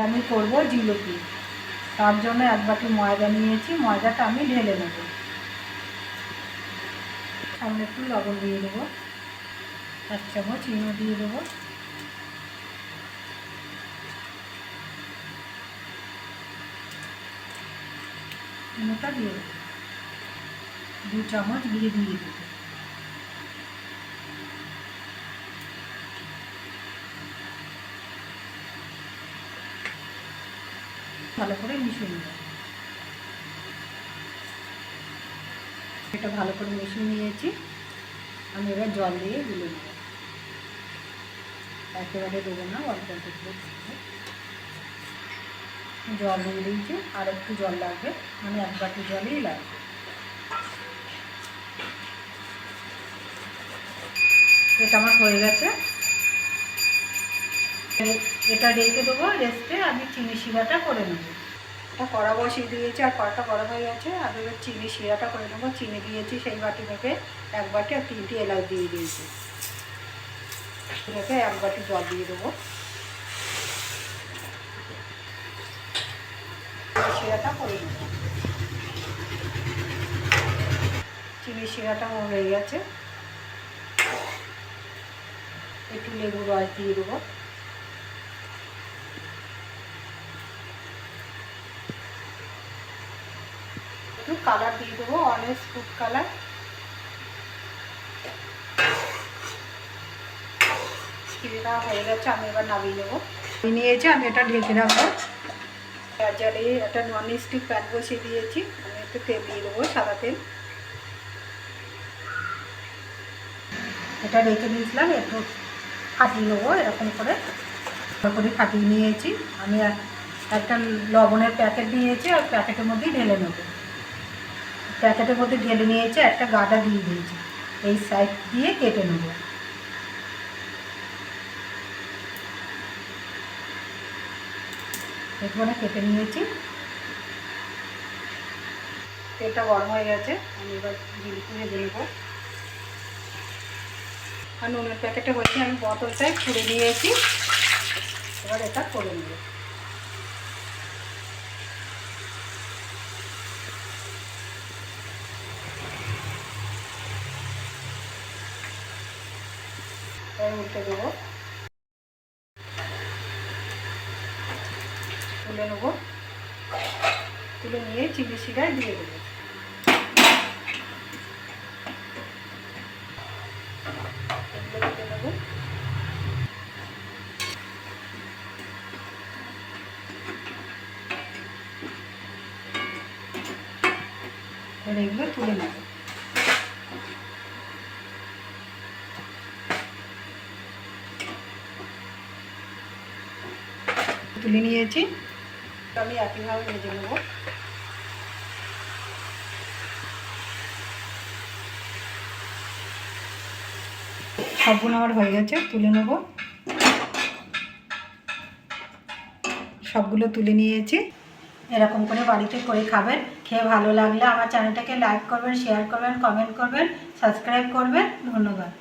আমি করব জিলিপি। তার জন্য 1 বাটি ময়দা নিয়েছি, ময়দাটা আমি ঢেলে নেব। সামনে একটু লবণ দিয়ে দেবো, 1 চামচ চিনি দিয়ে দেবো, চিনিটা দিয়ে দেবো, 2 চামচ ঘি দিয়ে দেবো। ভালো করে মিশিয়ে নেব। এটা ভালো করে মিশিয়ে নিয়েছি, আমি এবার জল দিয়ে গুলে নেব। একেবারে দেবো না, অল্প অল্প করে জল দিয়ে দিয়েছি, আর একটু জল লাগবে, মানে 1 বাটি জলই লাগবে। এটা আমার হয়ে গেছে, এটা রেখে দেবো রেস্টে। আমি চিনি শিরাটা করে নেবো। এটা কড়া বসিয়ে দিয়েছি, আর কড়াটা গরম হয়ে গেছে। আমি এবার চিনি শিরাটা করে নেবো। চিনি দিয়েছি সেই বাটি থেকে 1 বাটি, আর 3টে এলাচ দিয়ে দিয়েছি। রেখে 1 বাটি জল দিয়ে দেবো। শিরাটা করে নেব। চিনি শিরাটা হয়ে গেছে, একটু লেবু রস দিয়ে দেবো। একটু কালার দিয়ে দেবো, অরেঞ্জ ফুড কালার। শিরাটা হয়ে গেছে, আমি এবার নামিয়ে নেবো। নিয়েছি, আমি এটা ঢেকে রাখবো। জারে একটা নন স্টিক প্যান বসিয়ে দিয়েছি, আমি একটু তেল দিয়ে দেবো, সাদা তেল। এটা রেখে দিয়েছিলাম, একটু ফাটিয়ে নেবো এরকম করে। ফাটিয়ে নিয়েছি। আমি একটা লবণের প্যাকেট নিয়েছি, আর প্যাকেটের মধ্যেই ঢেলে নেব। প্যাকেটের মধ্যে ঢেলে নিয়েছি, একটা গাদা দিয়ে দিয়েছি, এই সাইড দিয়ে কেটে নেব। এখানে কেটে নিয়েছি। তেলটা গরম হয়ে গেছে, আমি এবার জিলিপি ভেজে নেব। আর নুনের প্যাকেটে বসে আমি বোতলটায় খুলে নিয়েছি, এবার এটা করে নেব। উল্টে দেবো, তুলে নেব। তুলে নিয়ে চিনি শিরায় দিয়ে দেবো। এগুলো তুলে নেব। এগুলো তুলে নেব। তুলে নিয়েছি, আমি একইভাবে ভেজে নেব। সবগুলো আমার হয়ে গেছে, তুলে নেব। সবগুলো তুলে নিয়েছি। এরকম করে বাড়িতে করে খাবেন। খেয়ে ভালো লাগলে আমার চ্যানেলটাকে লাইক করবেন, শেয়ার করবেন, কমেন্ট করবেন, সাবস্ক্রাইব করবেন। ধন্যবাদ।